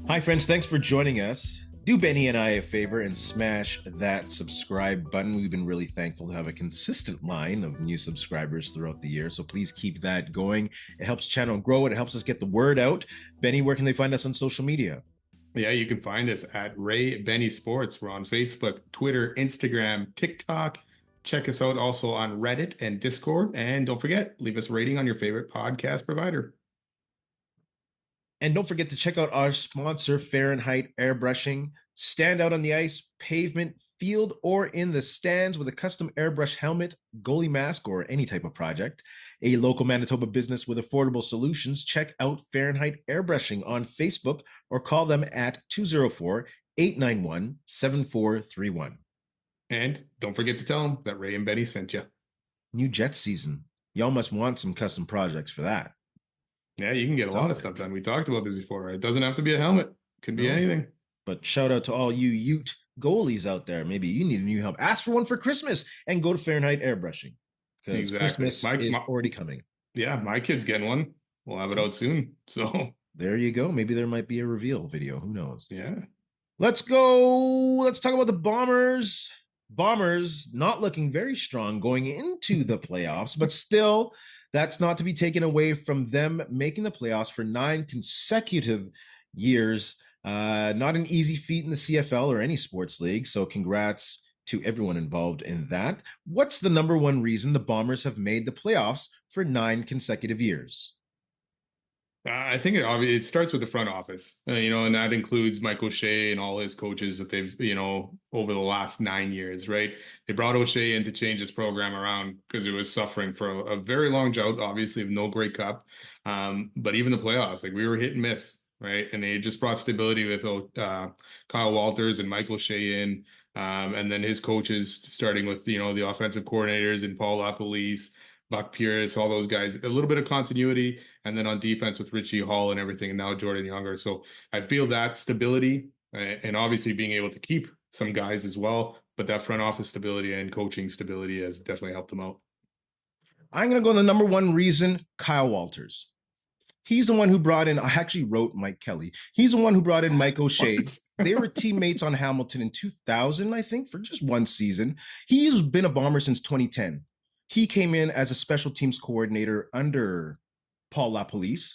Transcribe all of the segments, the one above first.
Hi, friends. Thanks for joining us. Do Benny and I a favor and smash that subscribe button. We've been really thankful to have a consistent line of new subscribers throughout the year, so please keep that going. It helps the channel grow. It helps us get the word out. Benny, where can they find us on social media? Yeah, you can find us at Ray Benny Sports. We're on Facebook, Twitter, Instagram, TikTok. Check us out also on Reddit and Discord. And don't forget, leave us a rating on your favorite podcast provider. And don't forget to check out our sponsor, Fahrenheit Airbrushing. Stand out on the ice, pavement, field, or in the stands with a custom airbrush helmet, goalie mask, or any type of project. A local Manitoba business with affordable solutions. Check out Fahrenheit Airbrushing on Facebook or call them at 204-891-7431. And don't forget to tell them that Ray and Benny sent you. New Jets season. Y'all must want some custom projects for that. Yeah, you can get a lot of stuff done. We talked about this before. It doesn't have to be a helmet. It could be anything. But shout out to all you Ute goalies out there. Maybe you need a new helmet. Ask for one for Christmas and go to Fahrenheit Airbrushing. Because Christmas is already coming. Yeah, my kid's getting one. We'll have it out soon. So there you go. Maybe there might be a reveal video. Who knows? Yeah. Let's go. Let's talk about the Bombers. Bombers not looking very strong going into the playoffs, but still, that's not to be taken away from them making the playoffs for 9 consecutive years. Not an easy feat in the CFL or any sports league, so congrats to everyone involved in that. What's the number one reason the Bombers have made the playoffs for 9 consecutive years? I think it starts with the front office, and that includes Mike O'Shea and all his coaches that they've, over the last 9 years, right? They brought O'Shea in to change his program around because it was suffering for a very long drought, obviously, with no Grey Cup. But even the playoffs, like we were hit and miss, right? And they just brought stability with Kyle Walters and Mike O'Shea in, and then his coaches, starting with, the offensive coordinators and Paul LaPolice, Buck Pierce, all those guys, a little bit of continuity, and then on defense with Richie Hall and everything, and now Jordan Younger. So I feel that stability, and obviously being able to keep some guys as well, but that front office stability and coaching stability has definitely helped them out. I'm going to go the number one reason, Kyle Walters. He's the one who brought in, I actually wrote Mike Kelly. He's the one who brought in Mike O'Shea. They were teammates on Hamilton in 2000, I think, for just one season. He's been a Bomber since 2010. He came in as a special teams coordinator under Paul LaPolice.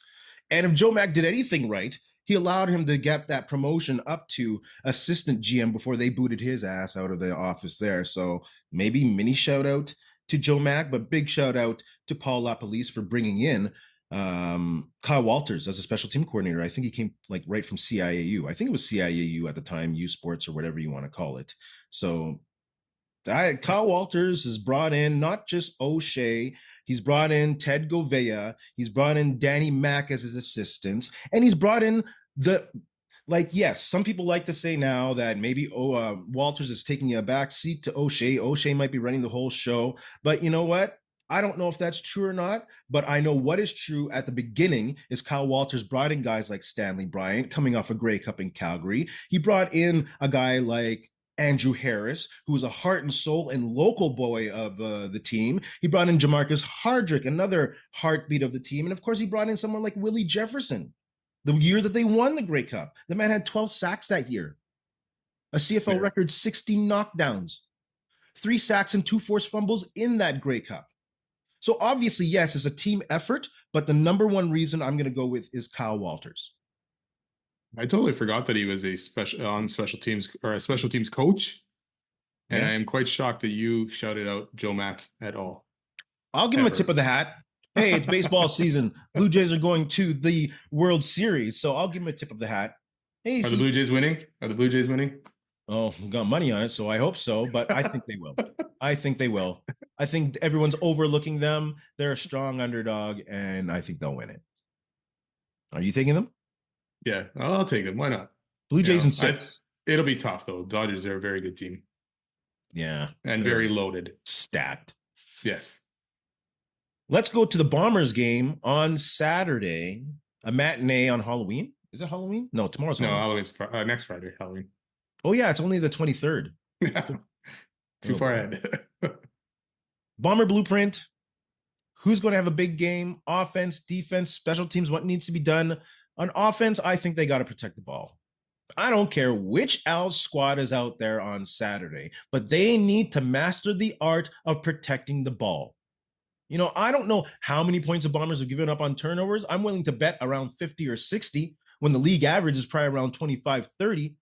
And if Joe Mack did anything right, he allowed him to get that promotion up to assistant GM before they booted his ass out of the office there. So maybe mini shout out to Joe Mack, but big shout out to Paul LaPolice for bringing in Kyle Walters as a special team coordinator. I think he came right from CIAU. I think it was CIAU at the time, U Sports or whatever you want to call it. So Kyle Walters has brought in not just O'Shea, he's brought in Ted Govea, he's brought in Danny Mack as his assistants, and he's brought in yes, some people like to say now that maybe Walters is taking a back seat to O'Shea. O'Shea might be running the whole show, but you know what? I don't know if that's true or not, but I know what is true at the beginning is Kyle Walters brought in guys like Stanley Bryant coming off a Grey Cup in Calgary. He brought in a guy like Andrew Harris, who was a heart and soul and local boy of the team. He brought in Jamarcus Hardrick, another heartbeat of the team. And of course, he brought in someone like Willie Jefferson, the year that they won the Grey Cup. The man had 12 sacks that year, a CFL record 60 knockdowns, 3 sacks and 2 forced fumbles in that Grey Cup. So obviously, yes, it's a team effort, but the number one reason I'm going to go with is Kyle Walters. I totally forgot that he was a special teams coach. And I am quite shocked that you shouted out Joe Mack at all. I'll give him a tip of the hat. Hey, it's baseball season. Blue Jays are going to the World Series, so I'll give him a tip of the hat. Hey, Are the Blue Jays winning? Oh, we got money on it, so I hope so, but I think they will. I think everyone's overlooking them. They're a strong underdog, and I think they'll win it. Are you taking them? Yeah, I'll take them. Why not? Blue Jays in 6. It'll be tough, though. Dodgers are a very good team. Yeah. And very loaded. Stacked. Yes. Let's go to the Bombers game on Saturday, a matinee on Halloween. Is it Halloween? No, tomorrow's Halloween. No, Halloween's next Friday, Halloween. Oh, yeah, it's only the 23rd. Too far ahead. Bomber Blueprint. Who's going to have a big game? Offense, defense, special teams, what needs to be done? On offense, I think they got to protect the ball. I don't care which Owls squad is out there on Saturday, but they need to master the art of protecting the ball. You know, I don't know how many points the Bombers have given up on turnovers. I'm willing to bet around 50 or 60 when the league average is probably around 25, 30.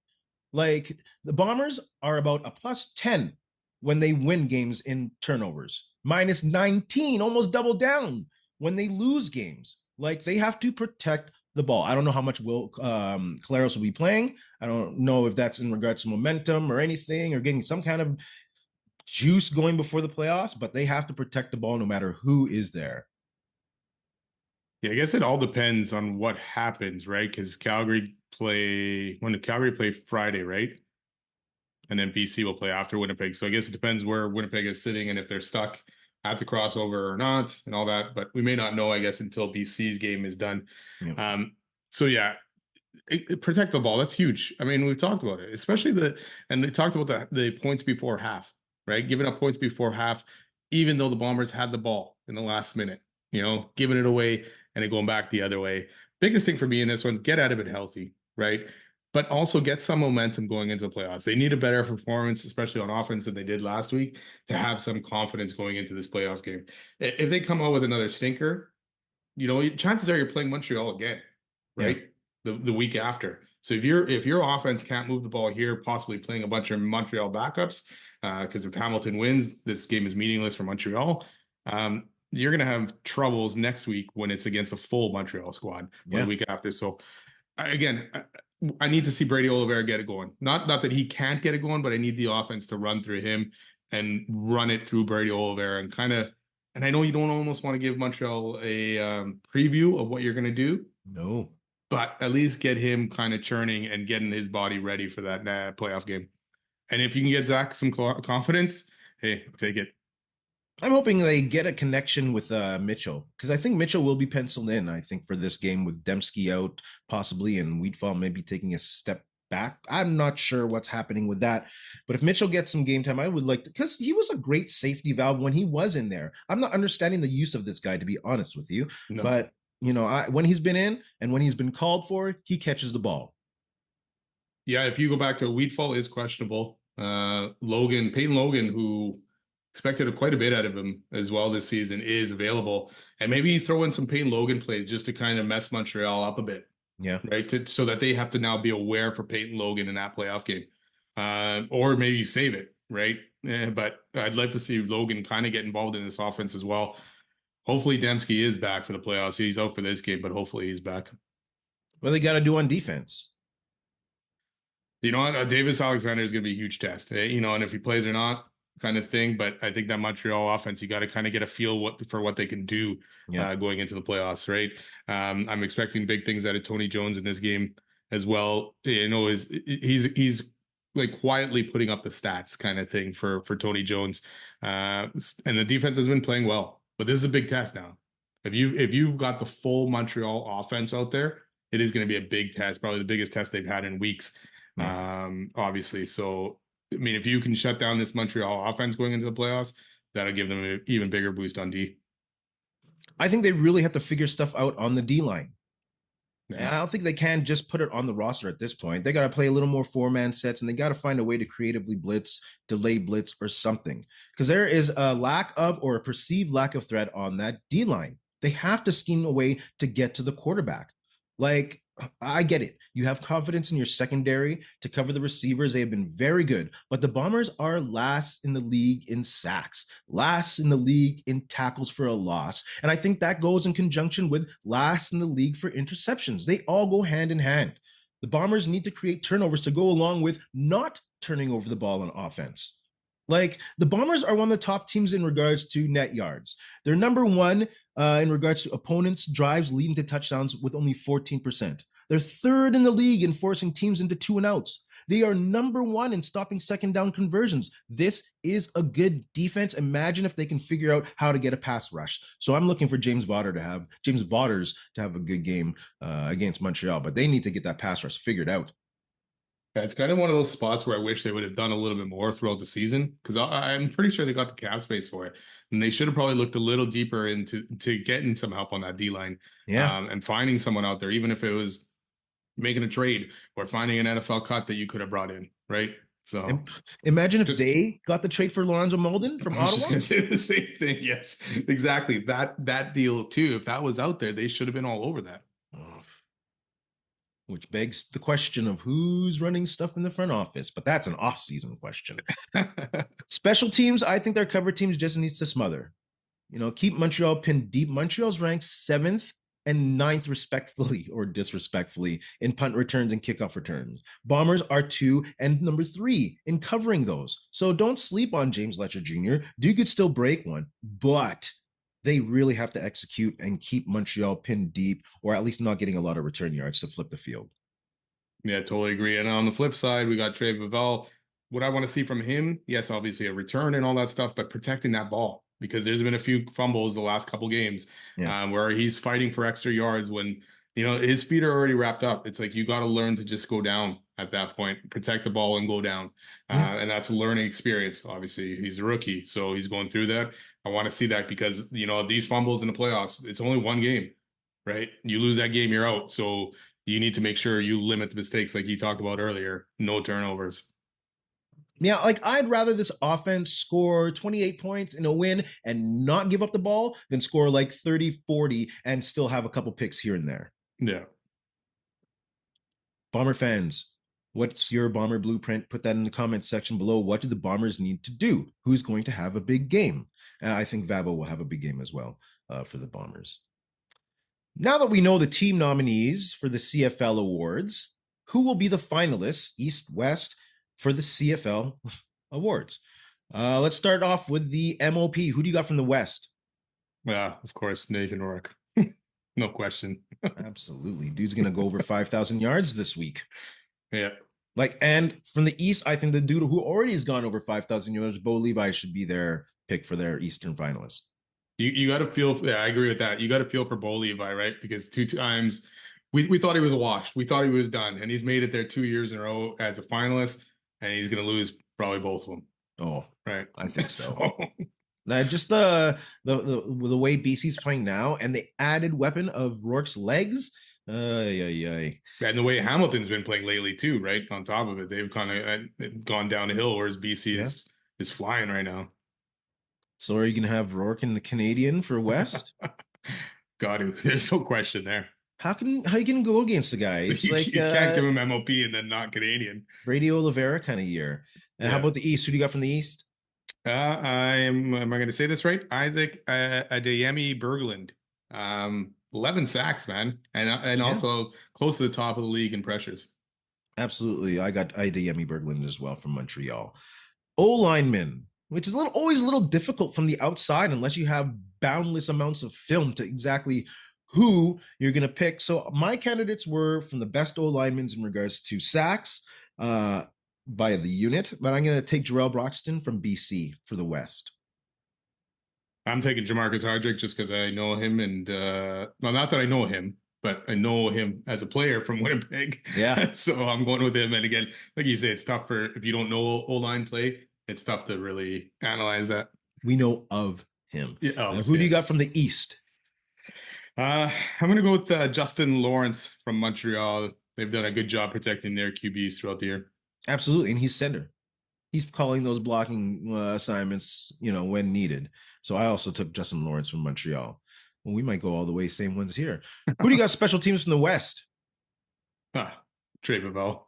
Like the Bombers are about a plus 10 when they win games in turnovers, minus 19, almost double down when they lose games. Like they have to protect the ball. I don't know how much Will Caleros will be playing. I don't know if that's in regards to momentum or anything or getting some kind of juice going before the playoffs, but they have to protect the ball no matter who is there. Yeah, I guess it all depends on what happens, right? Because Calgary play Friday, right? And then BC will play after Winnipeg. So I guess it depends where Winnipeg is sitting and if they're stuck at the crossover or not and all that. But we may not know, I guess, until BC's game is done. Yeah. So yeah, protect the ball. That's huge. I mean, we've talked about it, especially and they talked about the points before half, right? Giving up points before half, even though the Bombers had the ball in the last minute, giving it away and then going back the other way. Biggest thing for me in this one, get out of it healthy, right? But also get some momentum going into the playoffs. They need a better performance, especially on offense than they did last week, to have some confidence going into this playoff game. If they come out with another stinker, chances are you're playing Montreal again, right? Yeah. The week after. So if your offense can't move the ball here, possibly playing a bunch of Montreal backups, because if Hamilton wins, this game is meaningless for Montreal. You're going to have troubles next week when it's against a full Montreal squad the week after. So again, I need to see Brady Oliveira get it going. Not that he can't get it going, but I need the offense to run through him and run it through Brady Oliveira and I know you don't almost want to give Montreal a preview of what you're going to do. No. But at least get him kind of churning and getting his body ready for that playoff game. And if you can get Zach some confidence, hey, take it. I'm hoping they get a connection with Mitchell because I think Mitchell will be penciled in, I think, for this game with Dembski out possibly and Wheatfall maybe taking a step back. I'm not sure what's happening with that. But if Mitchell gets some game time, I would like to, because he was a great safety valve when he was in there. I'm not understanding the use of this guy, to be honest with you. No. But, when he's been in and when he's been called for, he catches the ball. Yeah, if you go back to Wheatfall is questionable. Peyton Logan, who expected quite a bit out of him as well this season, is available. And maybe you throw in some Peyton Logan plays just to kind of mess Montreal up a bit. Yeah. Right. So that they have to now be aware for Peyton Logan in that playoff game. Or maybe you save it. Right. But I'd like to see Logan kind of get involved in this offense as well. Hopefully Dembski is back for the playoffs. He's out for this game, but hopefully he's back. What they got to do on defense? Davis Alexander is going to be a huge test, and if he plays or not kind of thing. But I think that Montreal offense, you got to kind of get a feel for what they can do going into the playoffs, right? I'm expecting big things out of Tony Jones in this game as well. He's like quietly putting up the stats kind of thing for Tony Jones. And the defense has been playing well, but this is a big test now. If you've got the full Montreal offense out there, it is going to be a big test, probably the biggest test they've had in weeks. Obviously. So, I mean, if you can shut down this Montreal offense going into the playoffs, that'll give them an even bigger boost on D. I think they really have to figure stuff out on the D line. Yeah. I don't think they can just put it on the roster at this point. They got to play a little more 4-man sets, and they got to find a way to creatively blitz, delay blitz, or something. Because there is a lack of, or a perceived lack of threat on that D line. They have to scheme a way to get to the quarterback. Like, I get it. You have confidence in your secondary to cover the receivers. They have been very good, but the Bombers are last in the league in sacks, last in the league in tackles for a loss. And I think that goes in conjunction with last in the league for interceptions. They all go hand in hand. The Bombers need to create turnovers to go along with not turning over the ball on offense. Like, the Bombers are one of the top teams in regards to net yards. They're number one in regards to opponents' drives leading to touchdowns with only 14%. They're third in the league in forcing teams into 2-and-outs. They are number one in stopping second down conversions. This is a good defense. Imagine if they can figure out how to get a pass rush. So I'm looking for James Vaughters to have a good game against Montreal, but they need to get that pass rush figured out. Yeah, it's kind of one of those spots where I wish they would have done a little bit more throughout the season because I'm pretty sure they got the cap space for it, and they should have probably looked a little deeper into to getting some help on that D line, Yeah. and finding someone out there, even if it was making a trade or finding an NFL cut that you could have brought in, right? So And imagine if just they got the trade for Lorenzo Molden from I was just Ottawa. gonna say the same thing. Yes, exactly. That deal too. If that was out there, they should have been all over that. Oh, which begs the question of who's running stuff in the front office, but that's an off-season question. Special teams, I think their cover teams just needs to smother. Keep Montreal pinned deep. Montreal's ranked 7th and 9th, respectfully or disrespectfully, in punt returns and kickoff returns. Bombers are 2 and number 3 in covering those. So don't sleep on James Letcher Jr. Dude could still break one, but they really have to execute and keep Montreal pinned deep, or at least not getting a lot of return yards to flip the field. Yeah, totally agree. And on the flip side, we got Trey Vavell. What I want to see from him, yes, obviously a return and all that stuff, but protecting that ball because there's been a few fumbles the last couple games where he's fighting for extra yards when his feet are already wrapped up. It's like you got to learn to just go down at that point, protect the ball and go down, and that's a learning experience. Obviously, he's a rookie, so he's going through that. I want to see that because these fumbles in the playoffs, it's only one game, right? You lose that game, you're out. So you need to make sure you limit the mistakes like you talked about earlier. No turnovers. Yeah, like I'd rather this offense score 28 points in a win and not give up the ball than score like 30, 40 and still have a couple picks here and there. Yeah. Bomber fans, what's your Bomber blueprint? Put that in the comments section below. What do the Bombers need to do? Who's going to have a big game? And I think Vavo will have a big game as well for the Bombers. Now that we know the team nominees for the CFL Awards, who will be the finalists, East, West, for the CFL Awards? Let's start off with the MOP. Who do you got from the West? Yeah, of course, Nathan Rourke. No question. Absolutely. Dude's going to go over 5,000 yards this week. Yeah. And from the East, I think the dude who already has gone over 5,000 yards, Bo Levi, should be their pick for their Eastern finalists. You got to feel, yeah, I agree with that. You got to feel for Bo Levi, right? Because 2 times we thought he was washed. We thought he was done. And he's made it there 2 years in a row as a finalist. And he's going to lose probably both of them. Oh, right. I think so. Just the way BC's playing now and the added weapon of Rourke's legs. And the way Hamilton's been playing lately too, right? On top of it, they've kind of gone downhill, whereas BC is flying right now. So are you going to have Rourke and the Canadian for West? Got to. There's no question there. How you going to go against the guy? It's you can't give him MOP and then not Canadian. Brady Oliveira kind of year. And how about the East? Who do you got from the East? Am I going to say this right? Isaac Adeyemi Berglund. 11 sacks, man. And also close to the top of the league in pressures. Absolutely. I got Adeyemi Berglund as well from Montreal. O-lineman, which is always a little difficult from the outside unless you have boundless amounts of film to exactly who you're going to pick. So my candidates were from the best O-linemen in regards to sacks by the unit, but I'm going to take Jarrell Broxton from BC for the West. I'm taking Jamarcus Hardrick just because I know him and, well, not that I know him, but I know him as a player from Winnipeg. Yeah. So I'm going with him. And again, like you say, it's tough if you don't know O-line play, it's tough to really analyze that. We know of him. Yeah, who do you got from the East? I'm going to go with Justin Lawrence from Montreal. They've done a good job protecting their QBs throughout the year. Absolutely. And he's center. He's calling those blocking assignments, when needed. So I also took Justin Lawrence from Montreal. Well, we might go all the way, same ones here. Who do you got special teams from the West? Trey Vavell.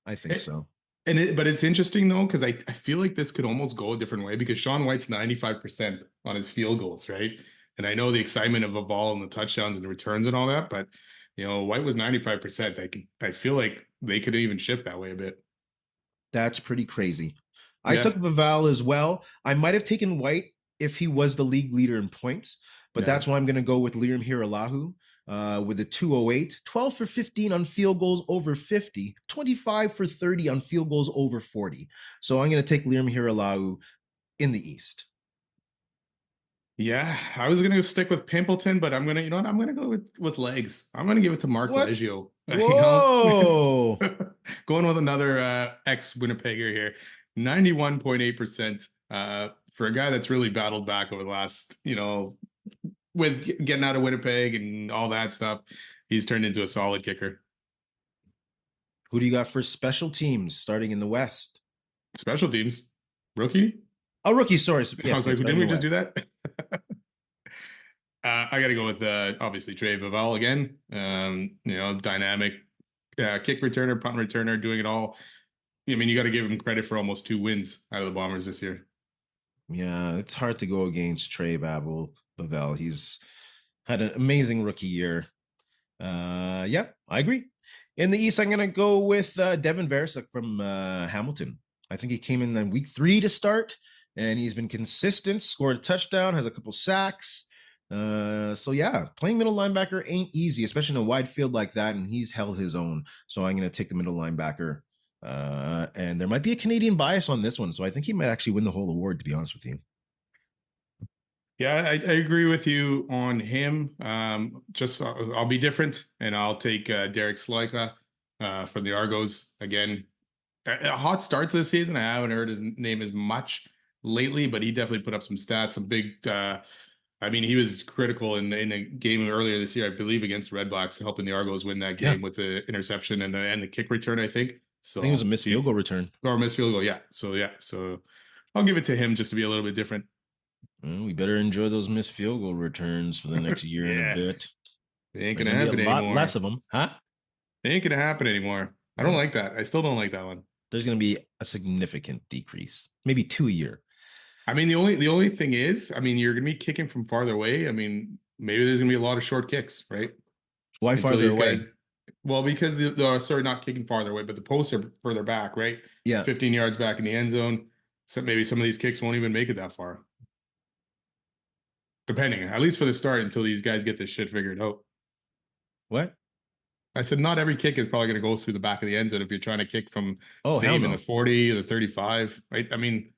I think so. But it's interesting though, because I feel like this could almost go a different way because Sean White's 95% on his field goals, right? And I know the excitement of Vavell and the touchdowns and the returns and all that, but White was 95%. I feel like they could even shift that way a bit. That's pretty crazy. I took Vavell as well. I might have taken White if he was the league leader in points, but that's why I'm going to go with Liam Hiralahu with a 208, 12 for 15 on field goals over 50, 25 for 30 on field goals over 40. So I'm going to take Liam Hiralahu in the East. Yeah, I was gonna stick with Pimpleton, but I'm gonna, you know what? I'm gonna go with legs. I'm gonna give it to Mark What? Leggio. You know, Whoa. going with another ex-Winnipegger here, 91.8%. For a guy that's really battled back over the last, with getting out of Winnipeg and all that stuff, he's turned into a solid kicker. Who do you got for special teams starting in the West? Special teams, rookie. Oh, rookie, sorry. I Yes, was like, yes, starting didn't in we the just do West. that? I got to go with obviously Trey Vavell again. Dynamic kick returner, punt returner, doing it all. I mean, you got to give him credit for almost 2 wins out of the Bombers this year. Yeah, it's hard to go against Trey Babel. He's had an amazing rookie year. Yeah, I agree. In the East, I'm gonna go with Devin Versek from Hamilton. I think he came in week 3 to start, and he's been consistent. Scored a touchdown, has a couple sacks. So yeah, playing middle linebacker ain't easy, especially in a wide field like that. And he's held his own. So I'm gonna take the middle linebacker. And there might be a Canadian bias on this one, so I think he might actually win the whole award. To be honest with you. Yeah, I agree with you on him. Just I'll be different, and I'll take Derek Slika from the Argos again. A hot start to the season. I haven't heard his name as much lately, but he definitely put up some stats, some big. I mean, he was critical in a game earlier this year, I believe, against the Red Blacks, helping the Argos win that Yeah, game with the interception and the kick return, I think. I think it was a So missed field goal return. or missed field goal, yeah. So I'll give it to him just to be a little bit different. Well, we better enjoy those missed field goal returns for the next year and a Yeah, bit. it ain't There are gonna going to be a happen lot anymore. less of them, huh? It ain't gonna happen anymore. I don't Well, like that. I still don't like that one. there's going to be a significant decrease, maybe 2 a year. I mean, the only thing is, I mean, you're gonna be kicking from farther away. I mean, maybe there's gonna be a lot of short kicks, right? Why Until farther these guys, away? well, because sorry, not kicking farther away, but the posts are further back, right? Yeah. 15 yards back in the end zone. So maybe some of these kicks won't even make it that far, depending, at least for the start, until these guys get this shit figured out. What? I said not every kick is probably going to go through the back of the end zone if you're trying to kick from, Oh, say, hell even the no. 40 or the 35, right? I mean,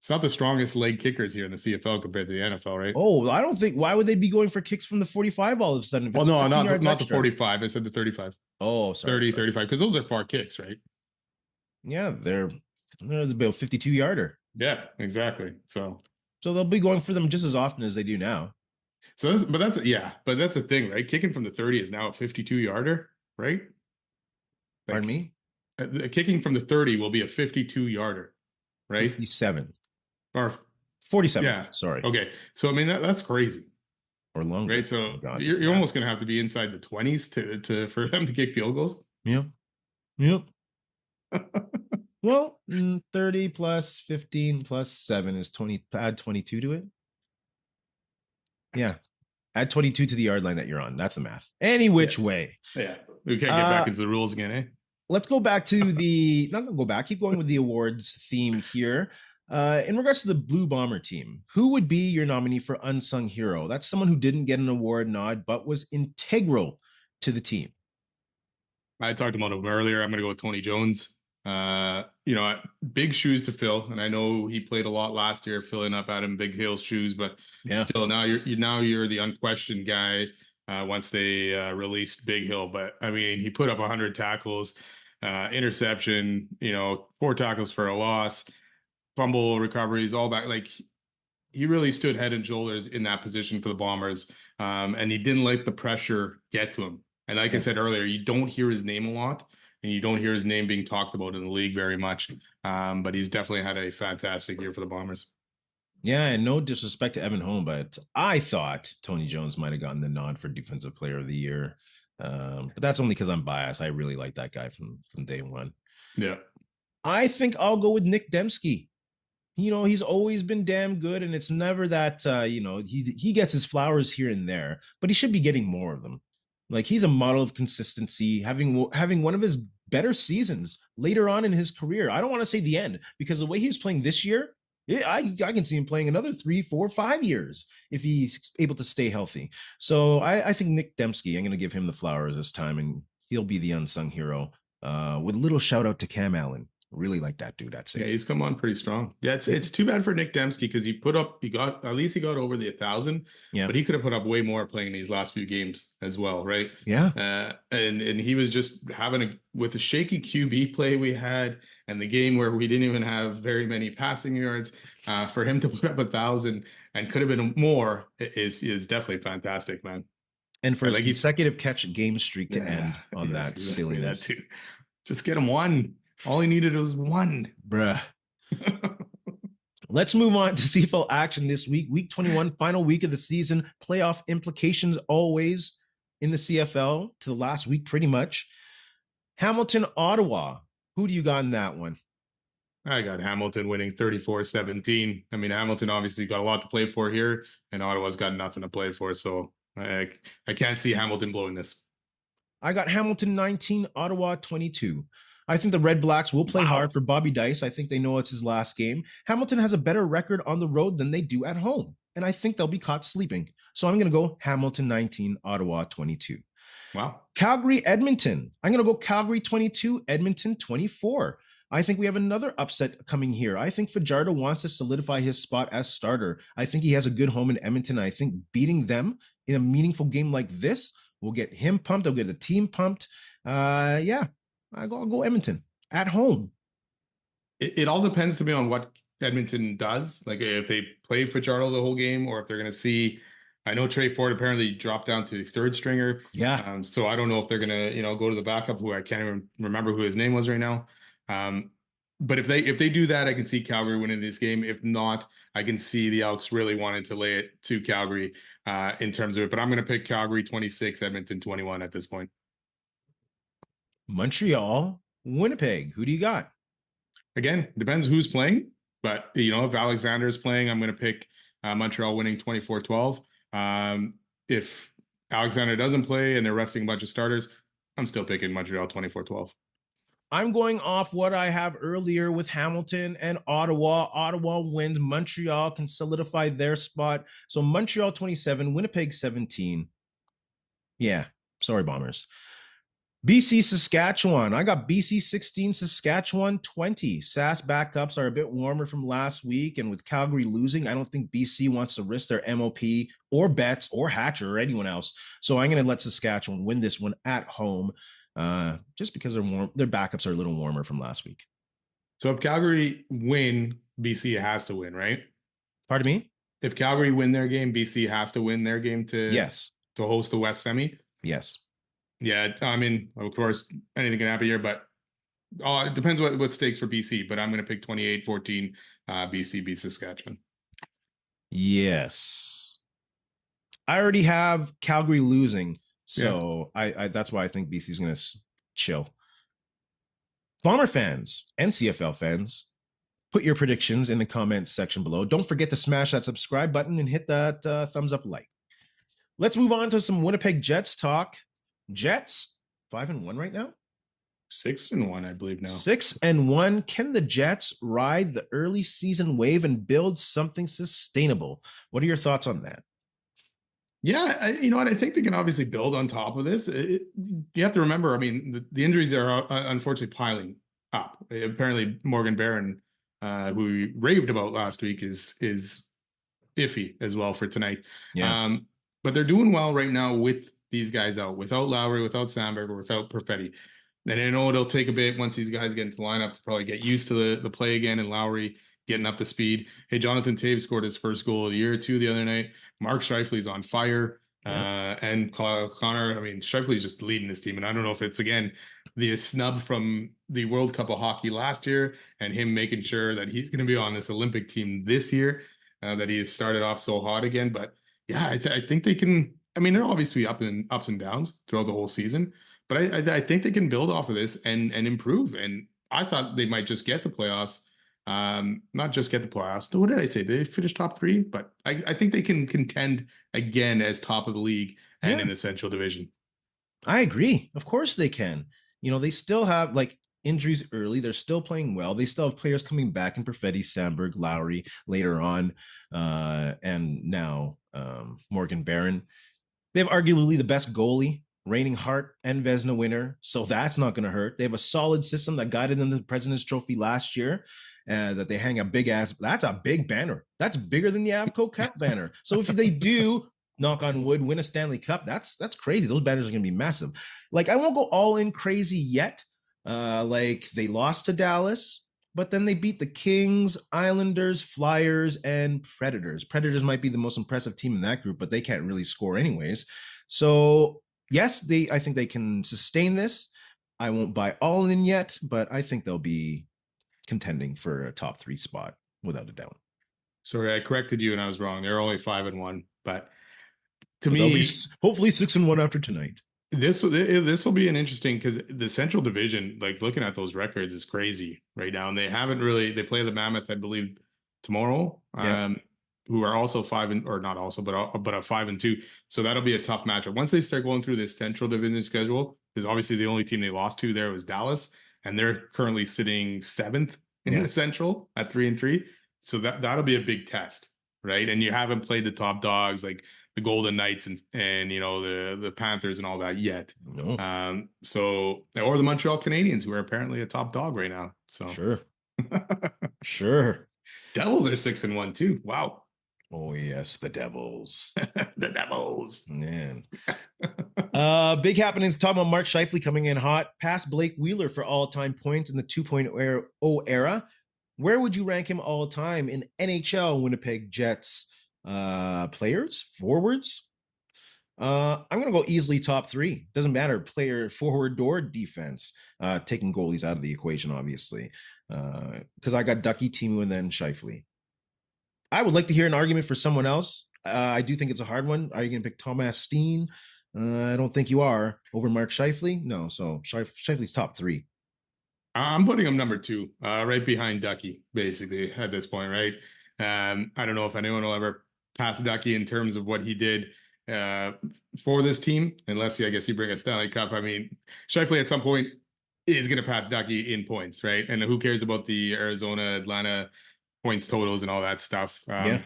it's not the strongest leg kickers here in the CFL compared to the NFL, right? Oh, I don't think. Why would they be going for kicks from the 45 all of a sudden if Well, it's no, 15 not yards not the extra? 45. I said the 35, Oh, sorry, 30, sorry. 35, because those are far kicks, right? Yeah, they're about 52 yarder. Yeah, exactly. So they'll be going for them just as often as they do now. But that's the thing, right? Kicking from the 30 is now a 52 yarder, right? Pardon Like me? kicking from the 30 will be a 52 yarder, right? 57. Or 47. yeah, Sorry. okay. So I mean that's crazy, Or longer. right? So Oh, God, this you're math. almost gonna have to be inside the 20s to for them to kick field goals. Yep. Yep. Well, 30 plus 15 plus 7 is 20. Add 22 to it. Yeah. Add 22 to the yard line that you're on. That's the math. Any Yeah, which way. yeah. We can't get back into the rules again, eh? Let's go back to the, not gonna go back, keep going with the awards theme here. In regards to the Blue Bomber team, who would be your nominee for unsung hero? That's someone who didn't get an award nod, but was integral to the team. I talked about him earlier. I'm going to go with Tony Jones. Big shoes to fill, and I know he played a lot last year, filling up Adam Big Hill's shoes. But Yeah. still, now you're the unquestioned guy. Once they released Big Hill, but I mean, he put up 100 tackles, interception, 4 tackles for a loss, fumble recoveries, all that. Like he really stood head and shoulders in that position for the Bombers, and he didn't let the pressure get to him. And like I said earlier, you don't hear his name a lot, and you don't hear his name being talked about in the league very much. But he's definitely had a fantastic year for the Bombers. Yeah, and no disrespect to Evan Holm, but I thought Tony Jones might have gotten the nod for Defensive Player of the Year. But that's only because I'm biased. I really like that guy from day one. Yeah. I think I'll go with Nick Dembski. He's always been damn good, and it's never that he gets his flowers here and there, but he should be getting more of them. Like he's a model of consistency, having one of his better seasons later on in his career. I don't want to say the end because the way he was playing this year, I can see him playing another 3, 4, 5 years if he's able to stay healthy. So I think Nick Dembski, I'm going to give him the flowers this time, and he'll be the unsung hero. With a little shout out to Cam Allen. Really like that dude. That's Yeah, it. he's come on pretty strong. Yeah, it's too bad for Nick Dembski because he got at least he got over the 1,000, Yeah. but he could have put up way more playing these last few games as well, right? Yeah. And he was just having with the shaky QB play we had and the game where we didn't even have very many passing yards, for him to put up 1,000 and could have been more is definitely fantastic, man. And for his Like he's consecutive catch game streak to yeah, end on yes, that exactly that silliness. too. Just get him one. All he needed was one. Bruh. Let's move on to CFL action this week. Week 21, final week of the season. Playoff implications always in the CFL to the last week, pretty much. Hamilton, Ottawa. Who do you got in that one? I got Hamilton winning 34-17. I mean, Hamilton obviously got a lot to play for here, and Ottawa's got nothing to play for. So I can't see Hamilton blowing this. I got Hamilton 19, Ottawa 22. I think the Red Blacks will play hard for Bobby Dice. I think they know it's his last game. Hamilton has a better record on the road than they do at home, and I think they'll be caught sleeping. So I'm going to go Hamilton 19, Ottawa 22. Wow. Calgary, Edmonton. I'm going to go Calgary 22, Edmonton 24. I think we have another upset coming here. I think Fajardo wants to solidify his spot as starter. I think he has a good home in Edmonton. I think beating them in a meaningful game like this will get him pumped. I'll get the team pumped. Yeah, I'll go Edmonton at home. It all depends to me on what Edmonton does. Like if they play Fajardo the whole game, or if they're going to see. I know Trey Ford apparently dropped down to the third stringer. Yeah. So I don't know if they're going to go to the backup, who I can't even remember who his name was right now. But if they do that, I can see Calgary winning this game. If not, I can see the Elks really wanting to lay it to Calgary in terms of it. But I'm going to pick Calgary 26, Edmonton 21 at this point. Montreal, Winnipeg. Who do you got? Again, depends who's playing. But, if Alexander is playing, I'm going to pick Montreal winning 24-12. If Alexander doesn't play and they're resting a bunch of starters, I'm still picking Montreal 24-12. I'm going off what I have earlier with Hamilton and Ottawa. Ottawa wins. Montreal can solidify their spot. So Montreal 27, Winnipeg 17. Yeah, sorry, Bombers. BC, Saskatchewan. I got BC 16, Saskatchewan 20. SAS backups are a bit warmer from last week. And with Calgary losing, I don't think BC wants to risk their MOP or Betts or Hatcher or anyone else. So I'm going to let Saskatchewan win this one at home. Just because their backups are a little warmer from last week. So if Calgary win, BC has to win, right? Pardon me? If Calgary win their game, BC has to win their game to host the West Semi. Yes. Yeah, I mean, of course, anything can happen here, but it depends what stakes for BC. But I'm going to pick 28-14. BC beats Saskatchewan. Yes. I already have Calgary losing. So I that's why I think BC is going to chill. Bomber fans and CFL fans, put your predictions in the comments section below. Don't forget to smash that subscribe button and hit that thumbs up like. Let's move on to some Winnipeg Jets talk. Jets 5-1 right now. 6-1, I believe now. 6-1. Can the Jets ride the early season wave and build something sustainable? What are your thoughts on that? Yeah, you know what? I think they can obviously build on top of this. You have to remember, I mean, the injuries are unfortunately piling up. Apparently, Morgan Barron, who we raved about last week, is iffy as well for tonight. Yeah. But they're doing well right now with these guys out, without Lowry, without Sandberg, or without Perfetti. And I know it'll take a bit once these guys get into the lineup to probably get used to the play again, and Lowry getting up to speed. Hey, Jonathan Taves scored his first goal of the year, too, the other night. Mark Scheifele's on fire. Yeah. And Kyle Connor, I mean, Scheifele's just leading this team. And I don't know if it's, again, the snub from the World Cup of Hockey last year and him making sure that he's going to be on this Olympic team this year, that he has started off so hot again. But, yeah, I think they can. I mean, they're obviously ups and downs throughout the whole season. But I think they can build off of this and improve. And I thought they might just get the playoffs. Not just get the playoffs. What did I say? They finished top 3, but I think they can contend again as top of the league and in the Central Division. I agree. Of course they can. They still have injuries early. They're still playing well. They still have players coming back in Perfetti, Sandberg, Lowry later on, and now Morgan Barron. They have arguably the best goalie reigning Hart and Vezina winner, so that's not going to hurt. They have a solid system that guided them to the President's Trophy last year. That they hang a big ass. That's a big banner. That's bigger than the Avco Cup banner. So if they do, knock on wood, win a Stanley Cup, that's crazy. Those banners are going to be massive. Like I won't go all in crazy yet. Like they lost to Dallas, but then they beat the Kings, Islanders, Flyers, and Predators. Predators might be the most impressive team in that group, but they can't really score anyways. So yes, I think they can sustain this. I won't buy all in yet, but I think they'll be contending for a top 3 spot without a doubt. Sorry, I corrected you and I was wrong. They're only 5-1, but to me, they'll be hopefully 6-1 after tonight. This will be an interesting because the Central Division, like looking at those records, is crazy right now. And they play the Mammoth, I believe, tomorrow. Yeah. Who are also 5 or not also, but a 5-2. So that'll be a tough matchup. Once they start going through this Central Division schedule, because obviously the only team they lost to there was Dallas, and they're currently sitting 7th in the Central at 3-3. So that'll be a big test, right? And you haven't played the top dogs like the Golden Knights and you know the Panthers and all that yet. No. So or the Montreal Canadiens, who are apparently a top dog right now. So sure. Devils are 6-1 too. Wow. Oh yes, the Devils. The Devils. Man. Big happenings. Talking about Mark Scheifele coming in hot, past Blake Wheeler for all-time points in the 2.0 era. Where would you rank him all time in NHL Winnipeg Jets players, forwards? I'm going to go easily top 3. Doesn't matter, player, forward, or defense. Taking goalies out of the equation, obviously. Because I got Ducky, Timu, and then Scheifele. I would like to hear an argument for someone else. I do think it's a hard one. Are you going to pick Thomas Steen? I don't think you are. Over Mark Scheifele? No, so Scheifele's top 3. I'm putting him number 2, right behind Ducky, basically, at this point, right? I don't know if anyone will ever pass Ducky in terms of what he did for this team, unless, I guess, you bring a Stanley Cup. I mean, Scheifele at some point is going to pass Ducky in points, right? And who cares about the Arizona, Atlanta points totals and all that stuff? The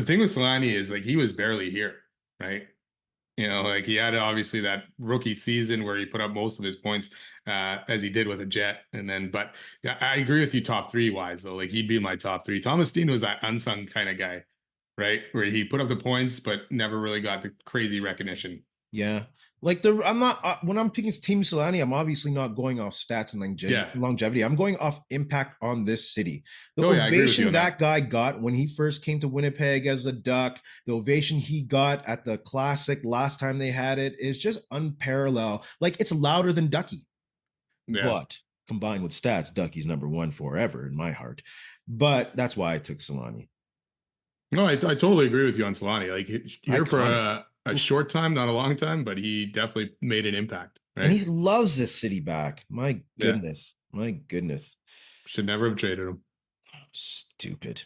thing with Solani is, like, he was barely here, right? You know, like he had obviously that rookie season where he put up most of his points as he did with a Jet. And then, but yeah, I agree with you top 3 wise though. Like he'd be my top 3. Thomas Steen was that unsung kind of guy, right? Where he put up the points, but never really got the crazy recognition. Yeah. Like I'm not, when I'm picking Team Solani, I'm obviously not going off stats and longevity. I'm going off impact on this city. The ovation that guy got when he first came to Winnipeg as a Duck, the ovation he got at the Classic last time they had it is just unparalleled. Like it's louder than Ducky. Yeah. But combined with stats, Ducky's number 1 forever in my heart. But that's why I took Solani. No, I totally agree with you on Solani. Like here for a short time, not a long time, but he definitely made an impact. Right? And he loves this city back. My goodness. Yeah. My goodness. Should never have traded him. Stupid.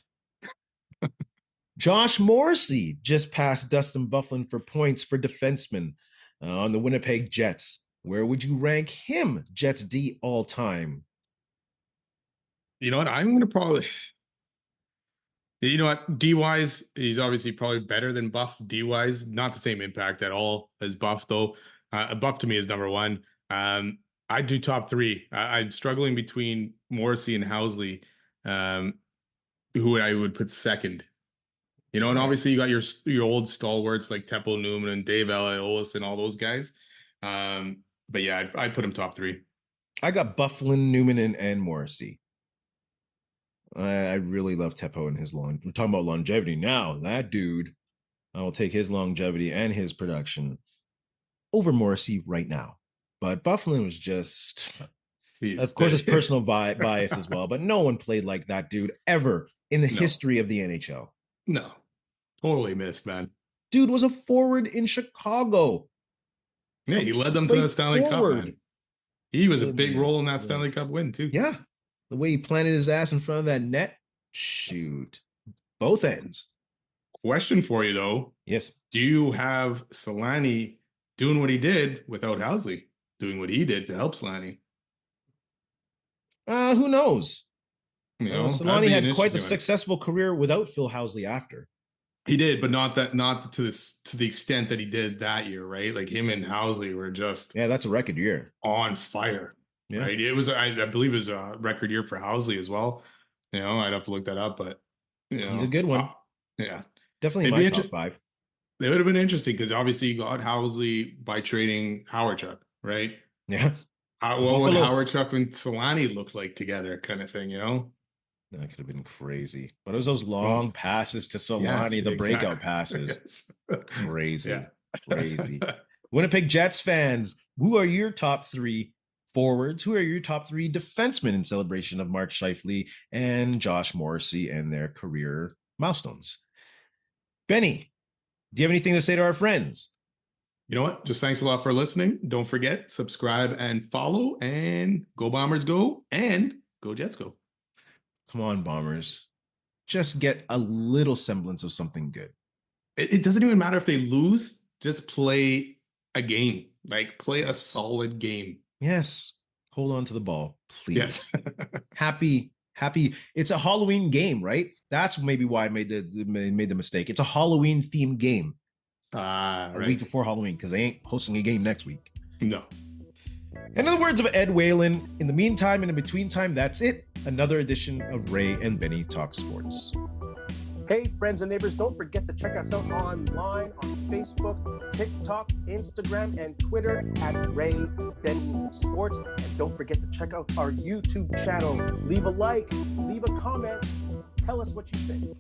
Josh Morrisey just passed Dustin Byfuglien for points for defensemen on the Winnipeg Jets. Where would you rank him, Jets D, all time? You know what? I'm going to probably... You know what? D-wise, he's obviously probably better than Buff. D-wise, not the same impact at all as Buff, though. Buff to me is number 1. I'd do top 3. I'm struggling between Morrisey and Housley, who I would put second. You know, and obviously you got your old stalwarts like Teppo Newman and Dave Ellis and all those guys. But yeah, I'd put him top 3. I got Byfuglien, Newman, and Morrisey. I really love Teppo and his long. We're talking about longevity now. That dude, I will take his longevity and his production over Morrisey right now. But Byfuglien was just, of course, it's personal bias as well. But no one played like that dude ever in the history of the NHL. No, totally missed, man. Dude was a forward in Chicago. Yeah, he led them to the Stanley Cup, man. He was a big role in that Stanley Cup win, too. Yeah. The way he planted his ass in front of that net, shoot. Both ends. Question for you, though. Yes. Do you have Solani doing what he did without Housley doing what he did to help Solani? Who knows? You know, Solani had quite a successful career without Phil Housley after. He did, but not to the extent that he did that year, right? Like him and Housley were just that's a record year. On fire, right? It was, I believe, it was a record year for Housley as well. I'd have to look that up, but he's a good one. Yeah, definitely my top 5. They would have been interesting because obviously you got Housley by trading Howard-Chuck, right? Yeah. What would Howard-Chuck and Solani look like together, kind of thing, That could have been crazy. But it was those long passes to Solani, the breakout passes. Crazy. Crazy. Winnipeg Jets fans, who are your top 3 forwards? Who are your top 3 defensemen in celebration of Mark Scheifele and Josh Morrisey and their career milestones? Benny, do you have anything to say to our friends? You know what? Just thanks a lot for listening. Don't forget, subscribe and follow, and go Bombers go, and go Jets go. Come on, Bombers. Just get a little semblance of something good. It doesn't even matter if they lose. Just play a game. Like, play a solid game. Yes. Hold on to the ball, please. Yes. Happy. It's a Halloween game, right? That's maybe why I made the mistake. It's a Halloween themed game. A week before Halloween, because they ain't hosting a game next week. No. In the words of Ed Whalen, in the meantime and in between time, that's it. Another edition of Ray and Benny Talk Sports. Hey, friends and neighbors, don't forget to check us out online on Facebook, TikTok, Instagram, and Twitter at Ray Benny Sports. And don't forget to check out our YouTube channel. Leave a like, leave a comment, tell us what you think.